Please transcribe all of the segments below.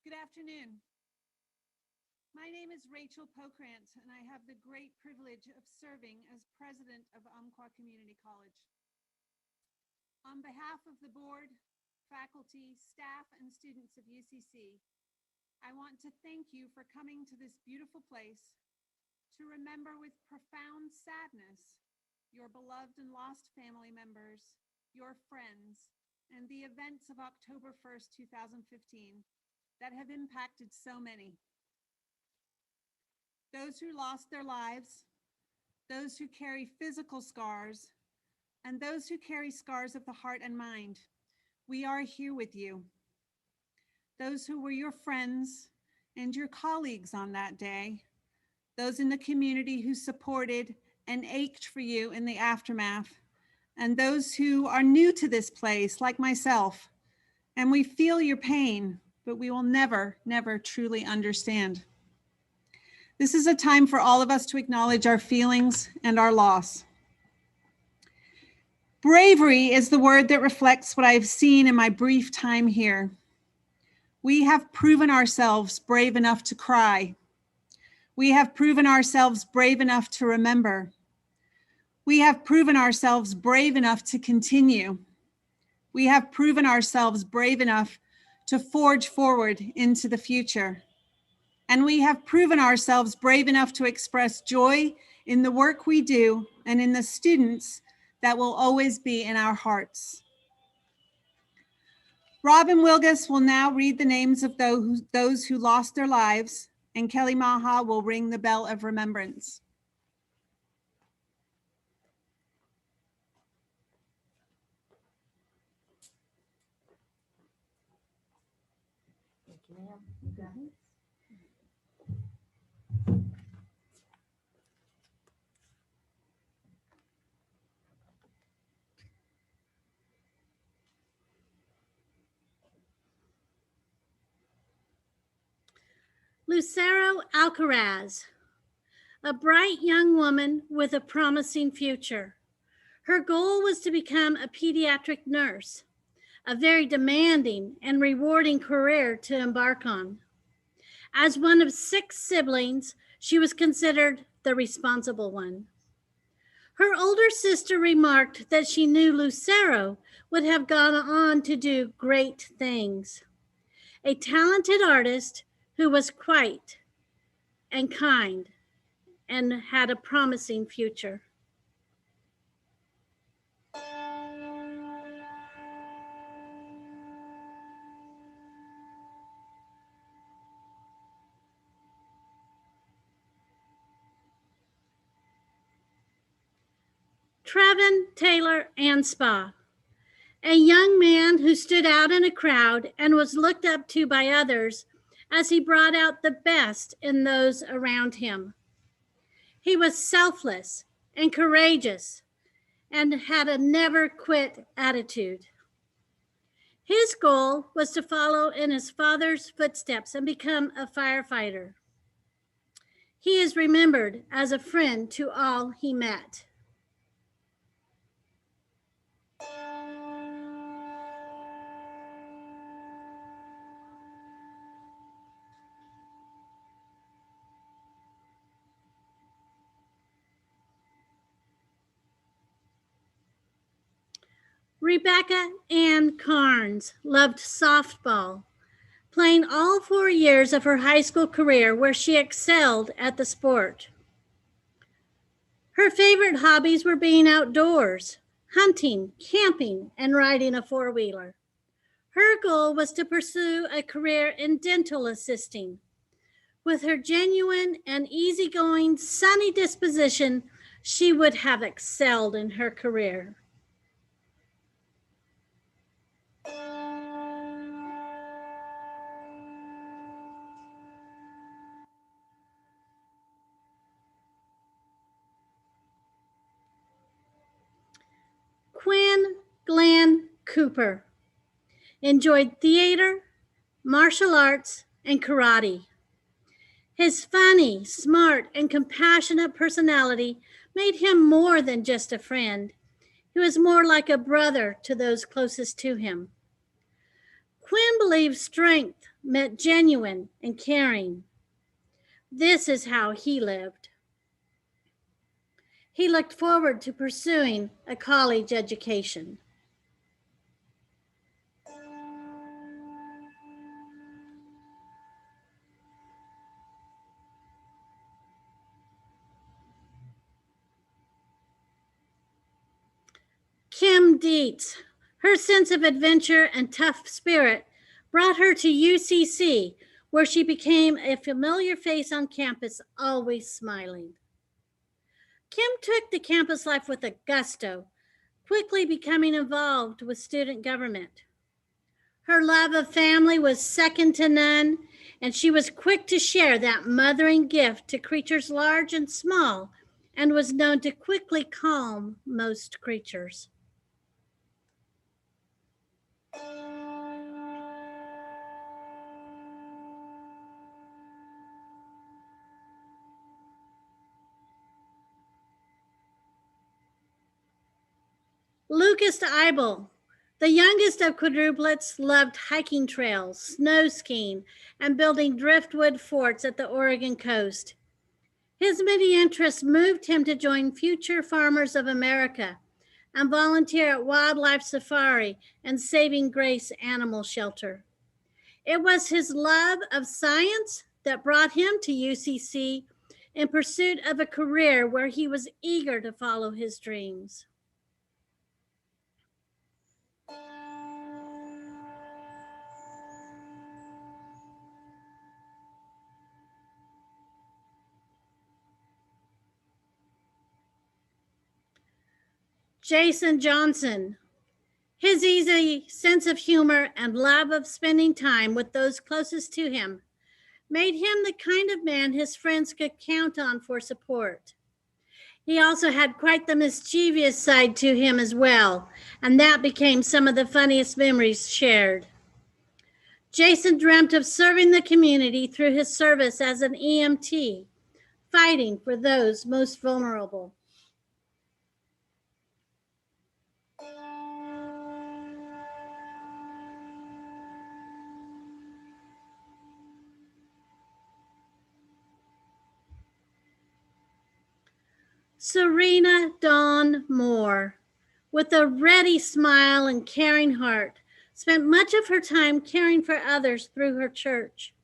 Good afternoon. My name is Rachel Pokrant, and I have the great privilege of serving as president of Umpqua Community College. On behalf of the board, faculty, staff, and students of UCC, I want to thank you for coming to this beautiful place to remember with profound sadness your beloved and lost family members, your friends, and the events of October 1st, 2015 that have impacted so many. Those who lost their lives, those who carry physical scars, and those who carry scars of the heart and mind, we are here with you. Those who were your friends and your colleagues on that day, those in the community who supported and ached for you in the aftermath, and those who are new to this place, like myself, and we feel your pain, but we will never, never truly understand. This is a time for all of us to acknowledge our feelings and our loss. Bravery is the word that reflects what I've seen in my brief time here. We have proven ourselves brave enough to cry. We have proven ourselves brave enough to remember. We have proven ourselves brave enough to continue. We have proven ourselves brave enough to forge forward into the future. And we have proven ourselves brave enough to express joy in the work we do and in the students that will always be in our hearts. Robin Wilgus will now read the names of those who lost their lives, and Kelly Maha will ring the bell of remembrance. Thank you, ma'am. You got it. Lucero Alcaraz, a bright young woman with a promising future. Her goal was to become a pediatric nurse, a very demanding and rewarding career to embark on. As one of 6 siblings, she was considered the responsible one. Her older sister remarked that she knew Lucero would have gone on to do great things. A talented artist who was quiet and kind and had a promising future. Trevin Taylor Anspaugh, a young man who stood out in a crowd and was looked up to by others as he brought out the best in those around him. He was selfless and courageous and had a never quit attitude. His goal was to follow in his father's footsteps and become a firefighter. He is remembered as a friend to all he met. Rebecca Ann Carnes loved softball, playing all 4 years of her high school career where she excelled at the sport. Her favorite hobbies were being outdoors, hunting, camping, and riding a 4-wheeler. Her goal was to pursue a career in dental assisting. With her genuine and easygoing, sunny disposition, she would have excelled in her career. Quinn Glenn Cooper enjoyed theater, martial arts, and karate. His funny, smart, and compassionate personality made him more than just a friend. He was more like a brother to those closest to him. Quinn believed strength meant genuine and caring. This is how he lived. He looked forward to pursuing a college education. Kim Deets, her sense of adventure and tough spirit brought her to UCC, where she became a familiar face on campus, always smiling. Kim took the campus life with a gusto, quickly becoming involved with student government. Her love of family was second to none, and she was quick to share that mothering gift to creatures large and small, and was known to quickly calm most creatures. Lucas Ibel, the youngest of quadruplets, loved hiking trails, snow skiing, and building driftwood forts at the Oregon coast. His many interests moved him to join Future Farmers of America and volunteer at Wildlife Safari and Saving Grace Animal Shelter. It was his love of science that brought him to UCC in pursuit of a career where he was eager to follow his dreams. Jason Johnson. His easy sense of humor and love of spending time with those closest to him made him the kind of man his friends could count on for support. He also had quite the mischievous side to him as well, and that became some of the funniest memories shared. Jason dreamt of serving the community through his service as an EMT, fighting for those most vulnerable. Serena Dawn Moore, with a ready smile and caring heart, spent much of her time caring for others through her church.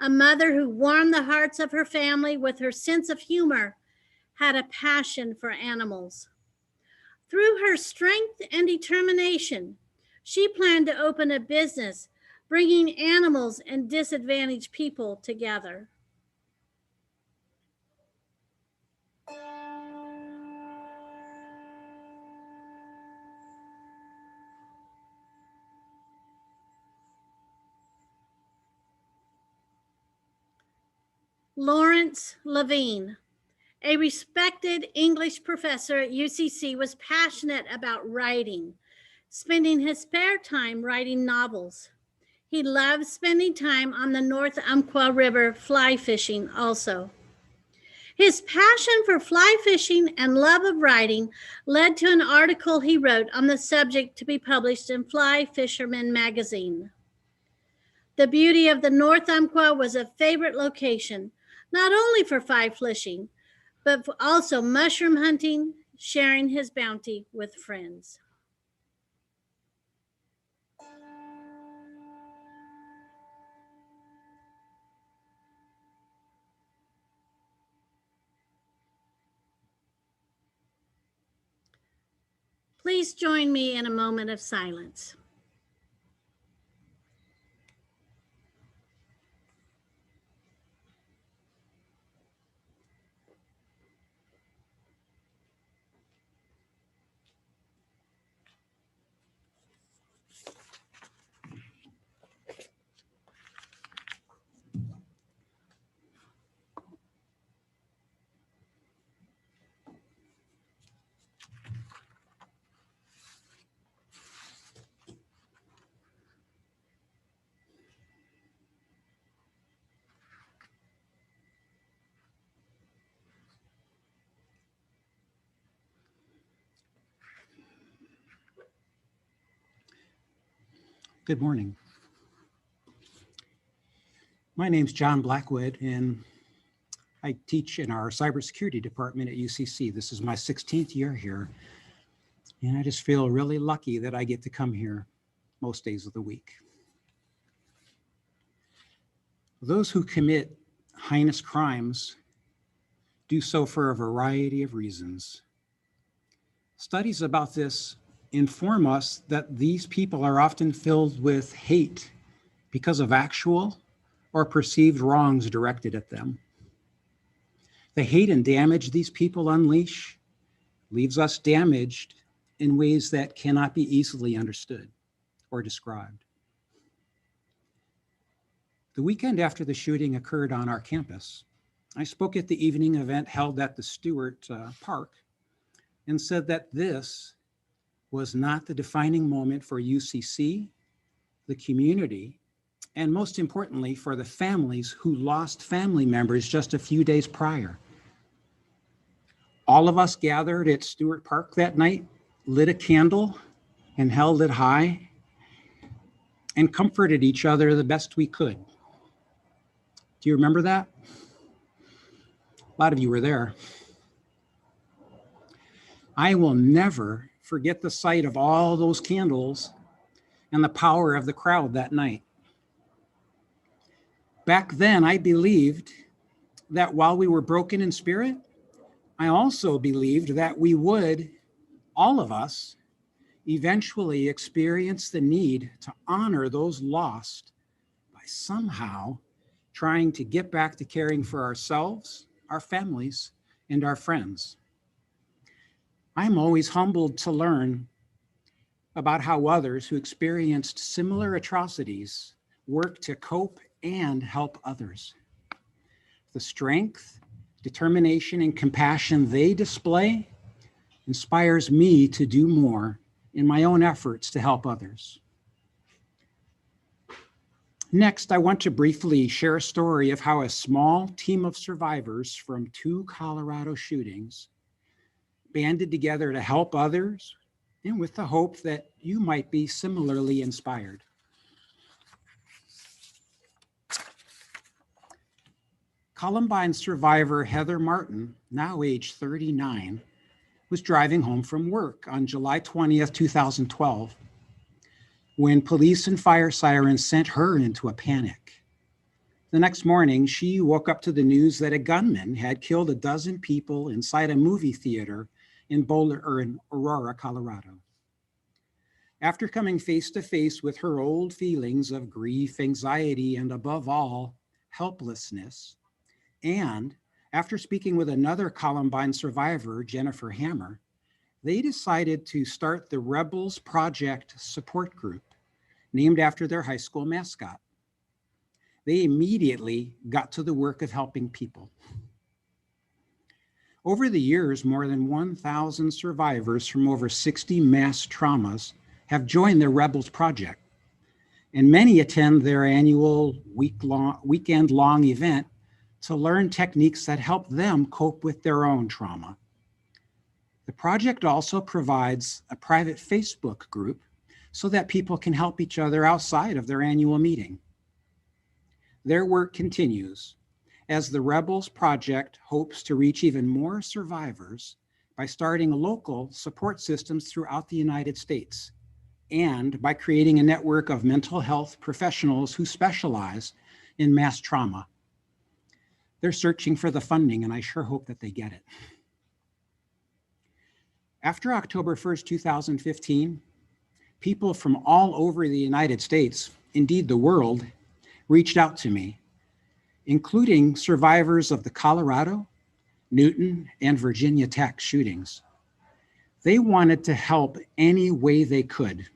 A mother who warmed the hearts of her family with her sense of humor, had a passion for animals. Through her strength and determination, she planned to open a business bringing animals and disadvantaged people together. Lawrence Levine, a respected English professor at UCC, was passionate about writing, spending his spare time writing novels. He loved spending time on the North Umpqua River fly fishing also. His passion for fly fishing and love of writing led to an article he wrote on the subject to be published in Fly Fisherman magazine. The beauty of the North Umpqua was a favorite location, not only for fly fishing, but also mushroom hunting, sharing his bounty with friends. Please join me in a moment of silence. Good morning. My name's John Blackwood, and I teach in our cybersecurity department at UCC. This is my 16th year here, and I just feel really lucky that I get to come here most days of the week. Those who commit heinous crimes do so for a variety of reasons. Studies about this inform us that these people are often filled with hate because of actual or perceived wrongs directed at them. The hate and damage these people unleash leaves us damaged in ways that cannot be easily understood or described. The weekend after the shooting occurred on our campus, I spoke at the evening event held at the Stewart Park and said that this was not the defining moment for UCC, the community, and most importantly, for the families who lost family members just a few days prior. All of us gathered at Stewart Park that night, lit a candle and held it high and comforted each other the best we could. Do you remember that? A lot of you were there. I will never forget the sight of all those candles and the power of the crowd that night. Back then, I believed that while we were broken in spirit, I also believed that we would, all of us, eventually experience the need to honor those lost by somehow trying to get back to caring for ourselves, our families, and our friends. I'm always humbled to learn about how others who experienced similar atrocities work to cope and help others. The strength, determination, and compassion they display inspires me to do more in my own efforts to help others. Next, I want to briefly share a story of how a small team of survivors from 2 Colorado shootings banded together to help others, and with the hope that you might be similarly inspired. Columbine survivor Heather Martin, now age 39, was driving home from work on July 20th, 2012, when police and fire sirens sent her into a panic. The next morning, she woke up to the news that a gunman had killed a dozen people inside a movie theater in Aurora, Colorado. After coming face to face with her old feelings of grief, anxiety, and above all, helplessness, and after speaking with another Columbine survivor, Jennifer Hammer, they decided to start the Rebels Project support group, named after their high school mascot. They immediately got to the work of helping people. Over the years, more than 1,000 survivors from over 60 mass traumas have joined the Rebels Project, and many attend their annual weekend-long event to learn techniques that help them cope with their own trauma. The project also provides a private Facebook group so that people can help each other outside of their annual meeting. Their work continues as the Rebels Project hopes to reach even more survivors by starting local support systems throughout the United States and by creating a network of mental health professionals who specialize in mass trauma. They're searching for the funding, and I sure hope that they get it. After October 1st, 2015, people from all over the United States, indeed the world, reached out to me, including survivors of the Colorado, Newton, and Virginia Tech shootings. They wanted to help any way they could.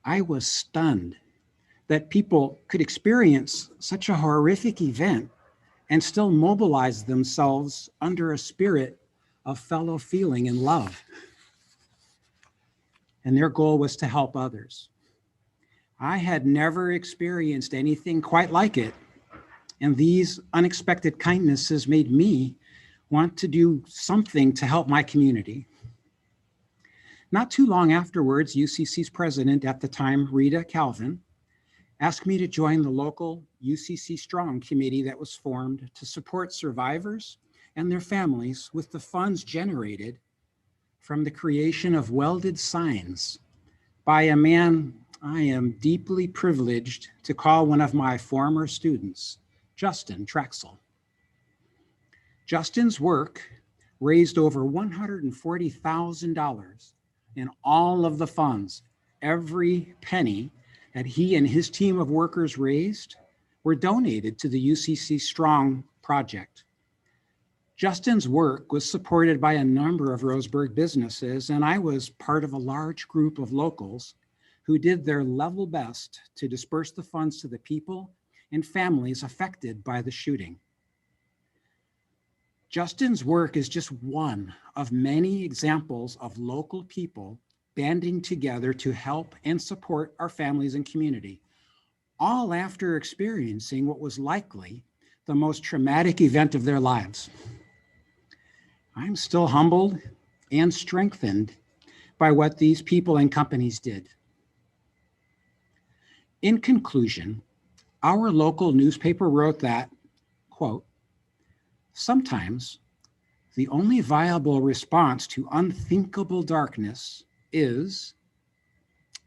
I was stunned that people could experience such a horrific event and still mobilize themselves under a spirit of fellow feeling and love. And their goal was to help others. I had never experienced anything quite like it, and these unexpected kindnesses made me want to do something to help my community. Not too long afterwards, UCC's president at the time, Rita Calvin, asked me to join the local UCC Strong committee that was formed to support survivors and their families with the funds generated from the creation of welded signs by a man I am deeply privileged to call one of my former students, Justin Trexel. Justin's work raised over $140,000, and all of the funds, every penny that he and his team of workers raised, were donated to the UCC Strong project. Justin's work was supported by a number of Roseburg businesses, and I was part of a large group of locals who did their level best to disperse the funds to the people and families affected by the shooting. Justin's work is just one of many examples of local people banding together to help and support our families and community, all after experiencing what was likely the most traumatic event of their lives. I'm still humbled and strengthened by what these people and companies did. In conclusion, our local newspaper wrote that, quote, "Sometimes the only viable response to unthinkable darkness is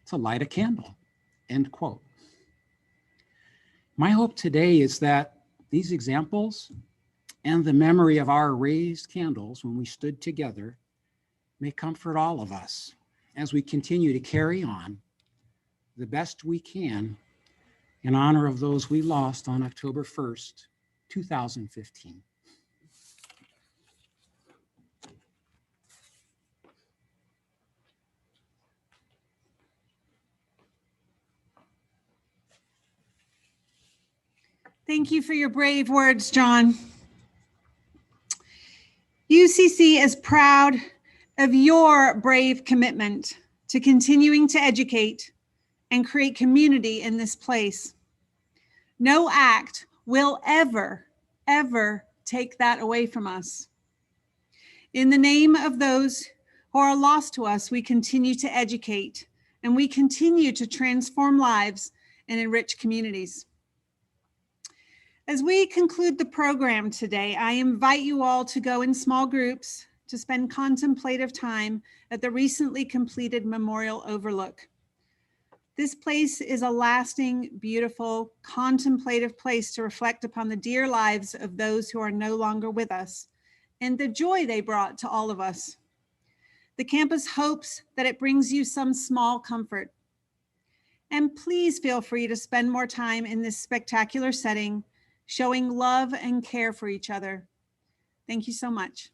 to light a candle," end quote. My hope today is that these examples and the memory of our raised candles when we stood together may comfort all of us as we continue to carry on the best we can in honor of those we lost on October 1st, 2015. Thank you for your brave words, John. UCC is proud of your brave commitment to continuing to educate and create community in this place. No act will ever, ever take that away from us. In the name of those who are lost to us, we continue to educate and we continue to transform lives and enrich communities. As we conclude the program today, I invite you all to go in small groups to spend contemplative time at the recently completed Memorial Overlook. This place is a lasting, beautiful, contemplative place to reflect upon the dear lives of those who are no longer with us and the joy they brought to all of us. The campus hopes that it brings you some small comfort. And please feel free to spend more time in this spectacular setting, showing love and care for each other. Thank you so much.